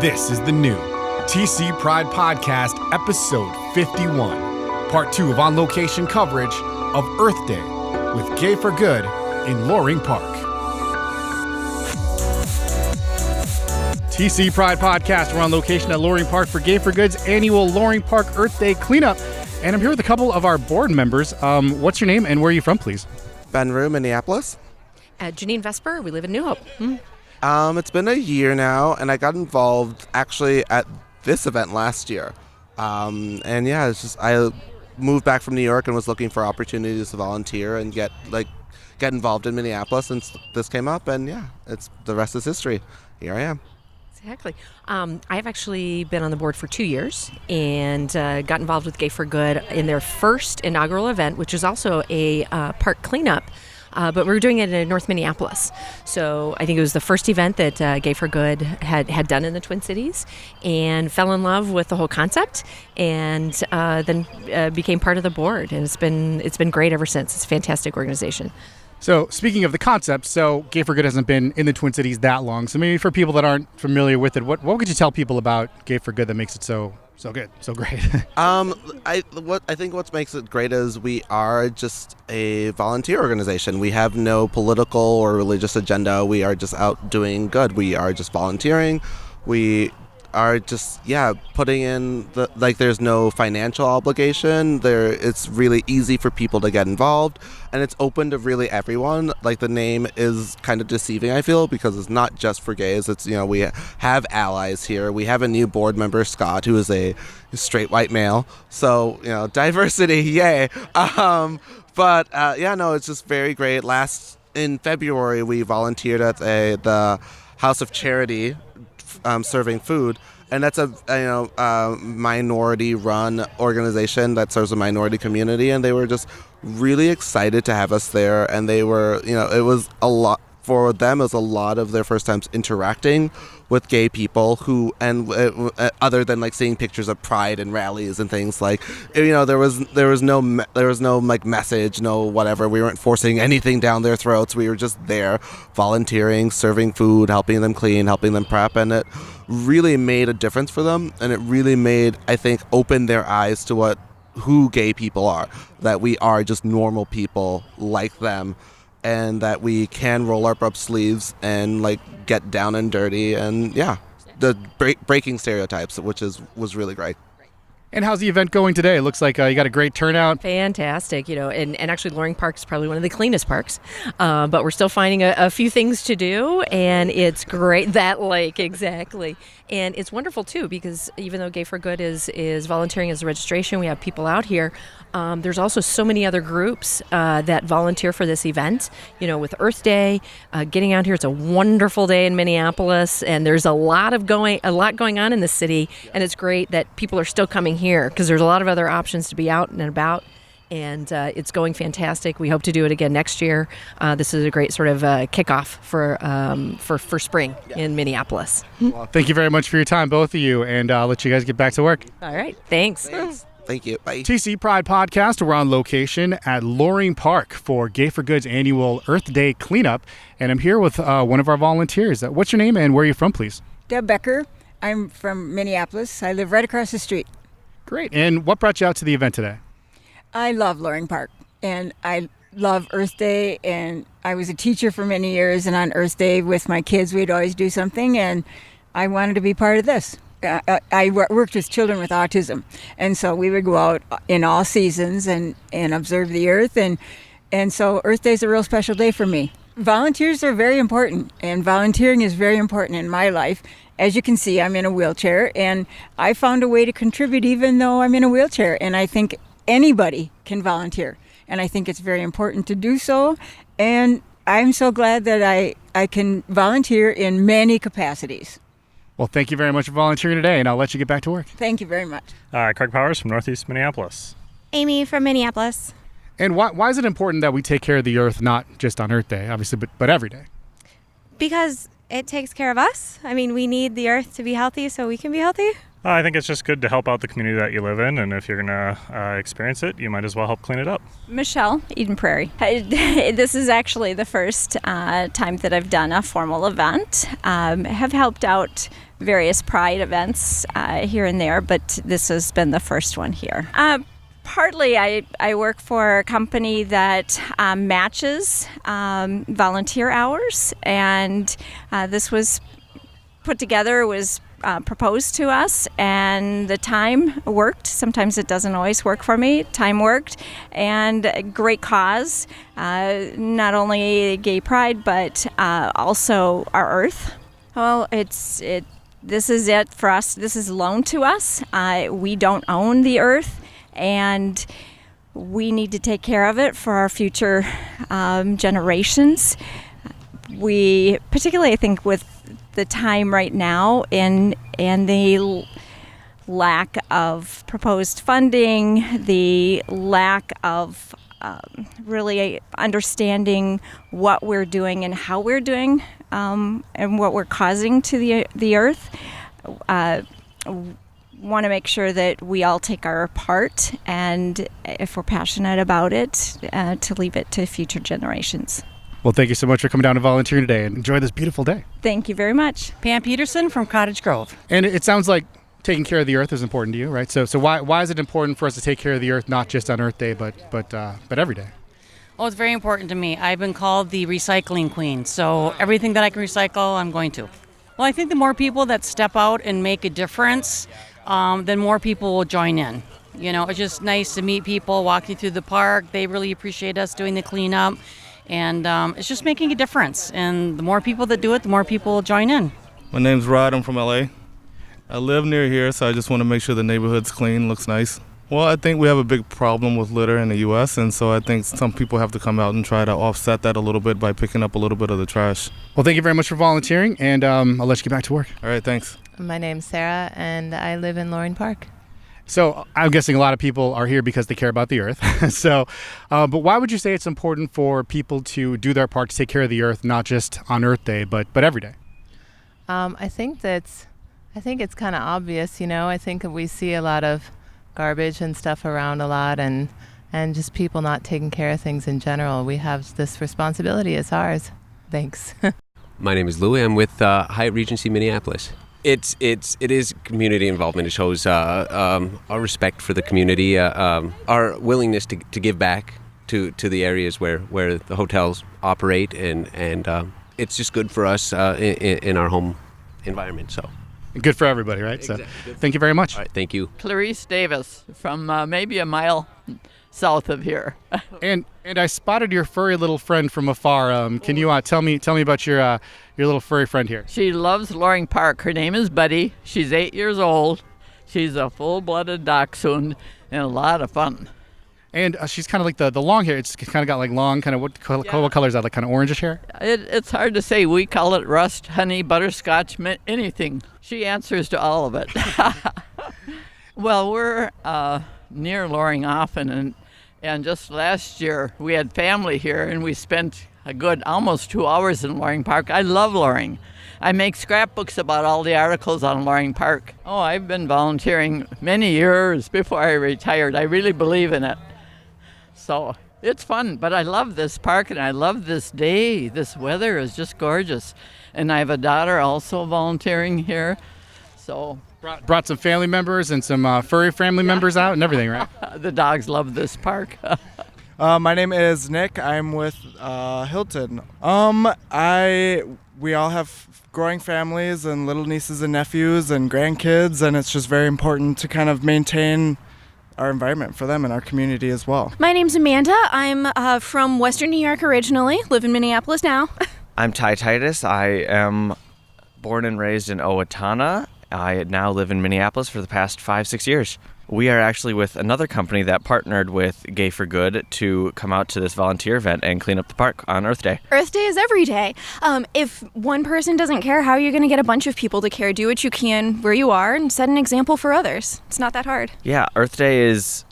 This is the new TC Pride Podcast, Episode 51, Part 2 of on-location coverage of Earth Day with Gay for Good in Loring Park. TC Pride Podcast, we're on location at Loring Park for Gay for Good's annual Loring Park Earth Day cleanup. And I'm here with a couple of our board members. What's your name and where are you from, please? Ben Rue, Minneapolis. Janine Vesper, we live in New Hope. It's been a year now, and I got involved actually at this event last year. It's just I moved back from New York and was looking for opportunities to volunteer and get involved in Minneapolis, and this came up, and it's the rest is history. Here I am. Exactly. I've actually been on the board for 2 years and got involved with Gay for Good in their first inaugural event, which is also a park cleanup. But we were doing it in North Minneapolis. So I think it was the first event that Gay for Good had done in the Twin Cities, and fell in love with the whole concept, and then became part of the board. And it's been great ever since. It's a fantastic organization. So speaking of the concept, so Gay for Good hasn't been in the Twin Cities that long. So maybe for people that aren't familiar with it, what could you tell people about Gay for Good that makes it so good, so great? I think what makes it great is we are just a volunteer organization. We have no political or religious agenda. We are just out doing good. We are just volunteering. We are just putting in there's no financial obligation. It's really easy for people to get involved, and it's open to really everyone. Like, the name is kind of deceiving, I feel, because it's not just for gays. It's we have allies here. We have a new board member, Scott, who is a straight white male. So diversity, yay. It's just very great. In February, we volunteered at the House of Charity, serving food, and that's a minority-run organization that serves a minority community, and they were just really excited to have us there, and they were, it was a lot for them. It was a lot of their first times interacting with gay people other than seeing pictures of pride and rallies and things, there was no message, no whatever. We weren't forcing anything down their throats. We were just there volunteering, serving food, helping them clean, helping them prep, and it really made a difference for them, and it really made, I think, open their eyes to who gay people are, that we are just normal people like them, and that we can roll our up sleeves and get down and dirty, and the breaking stereotypes, which was really great. And how's the event going today? It looks like you got a great turnout. Fantastic, and actually Loring Park is probably one of the cleanest parks, but we're still finding a few things to do, and it's great. That lake, exactly. And it's wonderful too, because even though Gay for Good is volunteering as a registration, we have people out here. There's also so many other groups that volunteer for this event. With Earth Day, getting out here, it's a wonderful day in Minneapolis, and there's a lot going on in the city, and it's great that people are still coming here because there's a lot of other options to be out and about. And it's going fantastic. We hope to do it again next year. This is a great sort of kickoff for spring in Minneapolis. Well, thank you very much for your time, both of you, and I'll let you guys get back to work. All right, thanks. Thank you. Bye. TC Pride Podcast, we're on location at Loring Park for Gay for Good's annual Earth Day cleanup, and I'm here with one of our volunteers. What's your name and where are you from, please? Deb Becker. I'm from Minneapolis. I live right across the street. Great. And what brought you out to the event today? I love Loring Park, and I love Earth Day, and I was a teacher for many years, and on Earth Day with my kids, we'd always do something, and I wanted to be part of this. I worked with children with autism, and so we would go out in all seasons and observe the earth, and so Earth Day is a real special day for me. Volunteers are very important, and volunteering is very important in my life. As you can see, I'm in a wheelchair, and I found a way to contribute even though I'm in a wheelchair, and I think anybody can volunteer, and I think it's very important to do so, and I'm so glad that I can volunteer in many capacities. Well, thank you very much for volunteering today, and I'll let you get back to work. Thank you very much. Craig Powers from Northeast Minneapolis. Amy from Minneapolis. And why is it important that we take care of the earth, not just on Earth Day, obviously, but every day? Because it takes care of us. I mean, we need the earth to be healthy so we can be healthy. I think it's just good to help out the community that you live in, and if you're going to experience it, you might as well help clean it up. Michelle, Eden Prairie. This is actually the first time that I've done a formal event. Have helped out various Pride events here and there, but this has been the first one here. Partly, I work for a company that matches volunteer hours, and this was put together, was proposed to us, and the time worked. Sometimes it doesn't always work for me. Time worked, and a great cause. Not only gay pride, but also our Earth. Well, this is it for us. This is loaned to us. We don't own the Earth, and we need to take care of it for our future generations. We, particularly I think with the time right now and the lack of proposed funding, the lack of really understanding what we're doing and how we're doing and what we're causing to the Earth, want to make sure that we all take our part, and if we're passionate about it, to leave it to future generations. Well, thank you so much for coming down and volunteering today, and enjoy this beautiful day. Thank you very much. Pam Peterson from Cottage Grove. And it sounds like taking care of the earth is important to you, right? So why is it important for us to take care of the earth, not just on Earth Day, but every day? Oh, it's very important to me. I've been called the recycling queen, so everything that I can recycle, I'm going to. Well, I think the more people that step out and make a difference, then more people will join in. You know, it's just nice to meet people, walking through the park. They really appreciate us doing the cleanup. And it's just making a difference. And the more people that do it, the more people will join in. My name's Rod. I'm from LA. I live near here, so I just want to make sure the neighborhood's clean, looks nice. Well, I think we have a big problem with litter in the U.S., and so I think some people have to come out and try to offset that a little bit by picking up a little bit of the trash. Well, thank you very much for volunteering, and I'll let you get back to work. All right, thanks. My name's Sarah, and I live in Loring Park. So I'm guessing a lot of people are here because they care about the earth. But why would you say it's important for people to do their part to take care of the earth, not just on Earth Day, but every day? I think it's kind of obvious, you know. I think we see a lot of garbage and stuff around a lot, and just people not taking care of things in general. We have this responsibility. It's ours. Thanks. My name is Louie. I'm with Hyatt Regency Minneapolis. It is community involvement. It shows our respect for the community, our willingness to give back to the areas where the hotels operate, and it's just good for us in our home environment. So good for everybody, right? Exactly. So thank you very much. All right, thank you. Clarice Davis from maybe a mile south of here. and I spotted your furry little friend from afar. Can you tell me about your little furry friend here? She loves Loring Park. Her name is Buddy. She's 8 years old. She's a full-blooded dachshund and a lot of fun. And she's kind of like the long hair. It's kind of got like long, kind of what color is that? Like kind of orangish hair? It's hard to say. We call it rust, honey, butterscotch, anything. She answers to all of it. Well, we're near Loring often, and just last year we had family here, and we spent a good almost 2 hours in Loring Park. I love Loring. I make scrapbooks about all the articles on Loring Park. Oh, I've been volunteering many years before I retired. I really believe in it. So it's fun, but I love this park, and I love this day. This weather is just gorgeous. And I have a daughter also volunteering here. So brought some family members and some furry family members out and everything, right? The dogs love this park. My name is Nick. I'm with Hilton. We all have growing families and little nieces and nephews and grandkids, and it's just very important to kind of maintain our environment for them and our community as well. My name's Amanda. I'm from Western New York originally, live in Minneapolis now. I'm Ty Titus. I am born and raised in Owatonna. I now live in Minneapolis for the past 5-6 years. We are actually with another company that partnered with Gay for Good to come out to this volunteer event and clean up the park on Earth Day. Earth Day is every day. If one person doesn't care, how are you going to get a bunch of people to care? Do what you can where you are and set an example for others. It's not that hard. Yeah, Earth Day is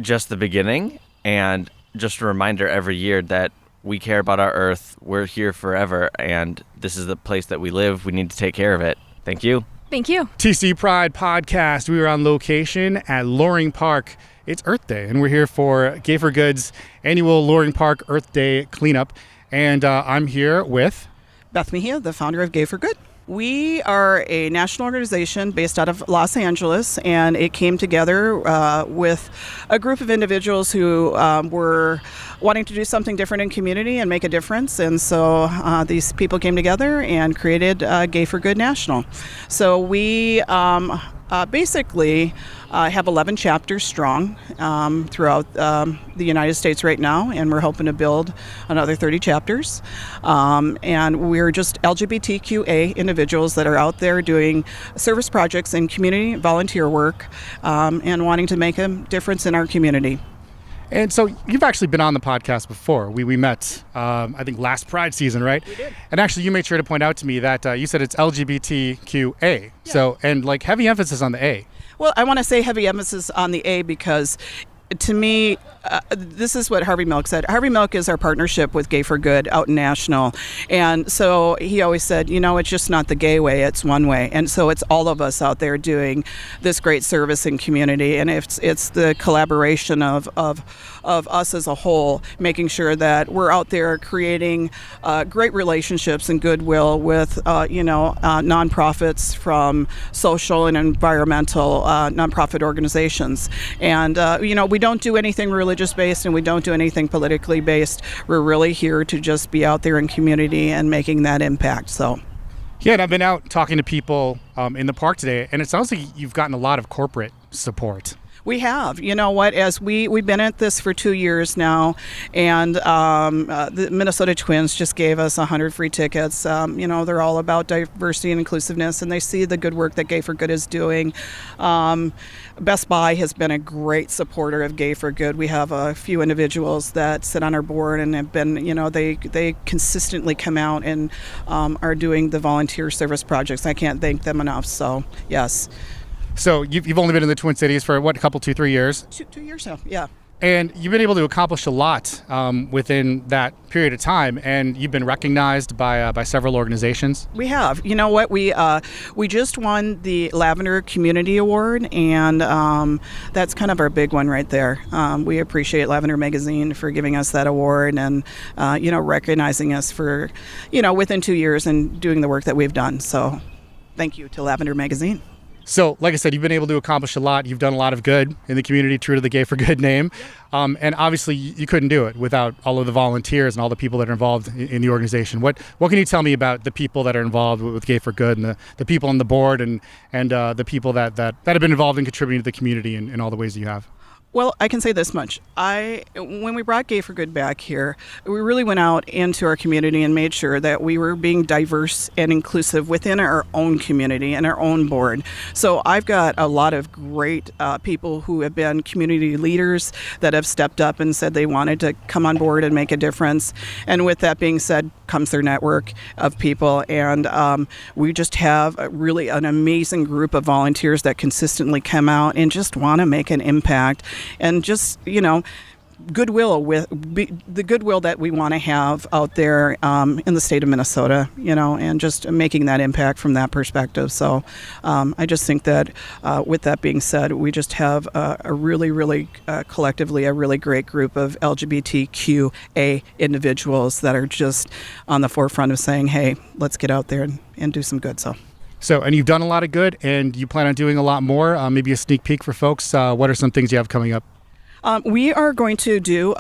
just the beginning, and just a reminder every year that we care about our Earth. We're here forever, and this is the place that we live. We need to take care of it. Thank you. Thank you. TC Pride Podcast. We are on location at Loring Park. It's Earth Day, and we're here for Gay for Good's annual Loring Park Earth Day cleanup. And I'm here with Beth Mejia, the founder of Gay for Good. We are a national organization based out of Los Angeles, and it came together with a group of individuals who were wanting to do something different in community and make a difference. And so these people came together and created Gay for Good National. So we basically have 11 chapters strong throughout the United States right now, and we're hoping to build another 30 chapters. And we're just LGBTQA individuals that are out there doing service projects and community volunteer work and wanting to make a difference in our community. And so you've actually been on the podcast before. We met, I think, last Pride season, right? We did. And actually, you made sure to point out to me that you said it's LGBTQA. Yeah. So, and like heavy emphasis on the A. Well, I want to say heavy emphasis on the A because to me, this is what Harvey Milk said. Harvey Milk is our partnership with Gay for Good out in National. And so he always said, you know, it's just not the gay way, it's one way. And so it's all of us out there doing this great service in community. And it's the collaboration of us as a whole, making sure that we're out there creating great relationships and goodwill with, nonprofits from social and environmental nonprofit organizations. And, we don't do anything religious-based and we don't do anything politically based. We're really here to just be out there in community and making that impact. So. Yeah, and I've been out talking to people in the park today, and it sounds like you've gotten a lot of corporate support. We have. You know what? As we've been at this for 2 years now, and the Minnesota Twins just gave us 100 free tickets. They're all about diversity and inclusiveness, and they see the good work that Gay for Good is doing. Best Buy has been a great supporter of Gay for Good. We have a few individuals that sit on our board and have been, they consistently come out and are doing the volunteer service projects. I can't thank them enough. So, yes. So you've only been in the Twin Cities for what, a couple, 2-3 years? 2 years now, yeah. And you've been able to accomplish a lot within that period of time, and you've been recognized by several organizations. We have. You know what? We just won the Lavender Community Award, and that's kind of our big one right there. We appreciate Lavender Magazine for giving us that award and recognizing us for within 2 years and doing the work that we've done. So, thank you to Lavender Magazine. So, like I said, you've been able to accomplish a lot. You've done a lot of good in the community, true to the Gay for Good name. And obviously, you couldn't do it without all of the volunteers and all the people that are involved in the organization. What can you tell me about the people that are involved with Gay for Good and the people on the board and the people that have been involved in contributing to the community in all the ways that you have? Well, I can say this much. When we brought Gay for Good back here, we really went out into our community and made sure that we were being diverse and inclusive within our own community and our own board. So I've got a lot of great people who have been community leaders that have stepped up and said they wanted to come on board and make a difference. And with that being said, comes their network of people. And we just have really an amazing group of volunteers that consistently come out and just want to make an impact. And just, goodwill the goodwill that we want to have out there in the state of Minnesota, and just making that impact from that perspective. So I just think that with that being said, we just have a really, really collectively a really great group of LGBTQA individuals that are just on the forefront of saying, hey, let's get out there and do some good. So, and you've done a lot of good, and you plan on doing a lot more. Maybe a sneak peek for folks. What are some things you have coming up? We are going to do,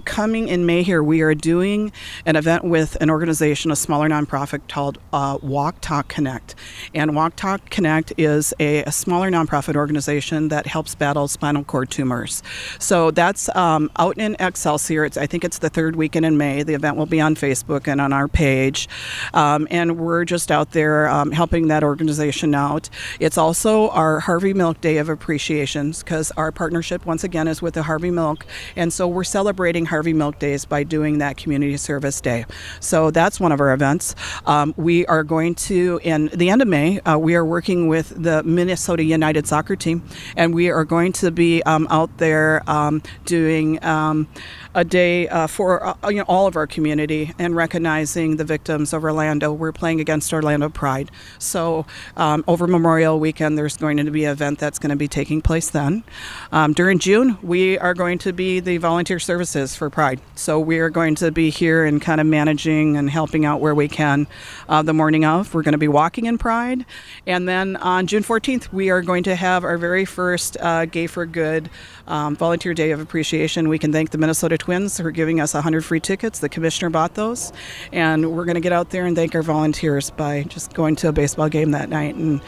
coming in May here, we are doing an event with an organization, a smaller nonprofit called Walk Talk Connect. And Walk Talk Connect is a smaller nonprofit organization that helps battle spinal cord tumors. So that's out in Excelsior. I think it's the third weekend in May. The event will be on Facebook and on our page. And we're just out there helping that organization out. It's also our Harvey Milk Day of Appreciation, because our partnership, once again, is with the Harvey Milk. And so we're celebrating Harvey Milk Days by doing that Community Service Day. So that's one of our events. We are going to, in the end of May, we are working with the Minnesota United Soccer Team, and we are going to be out there doing a day for all of our community and recognizing the victims of Orlando. We're playing against Orlando Pride. So over Memorial Weekend, there's going to be an event that's going to be taking place then. During June, we are going to be the volunteer services for Pride. So we are going to be here and kind of managing and helping out where we can. The morning of, we're going to be walking in Pride. And then on June 14th, we are going to have our very first Gay for Good Volunteer Day of Appreciation. We can thank the Minnesota Twins for giving us 100 free tickets. The commissioner bought those. And we're going to get out there and thank our volunteers by just going to a baseball game that night and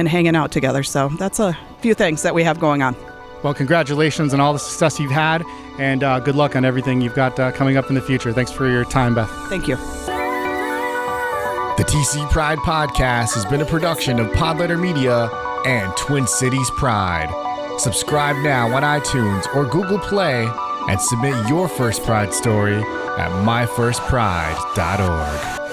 hanging out together. So that's a few things that we have going on. Well, congratulations on all the success you've had, and good luck on everything you've got coming up in the future. Thanks for your time, Beth. Thank you. The TC Pride Podcast has been a production of Podletter Media and Twin Cities Pride. Subscribe now on iTunes or Google Play and submit your first Pride story at myfirstpride.org.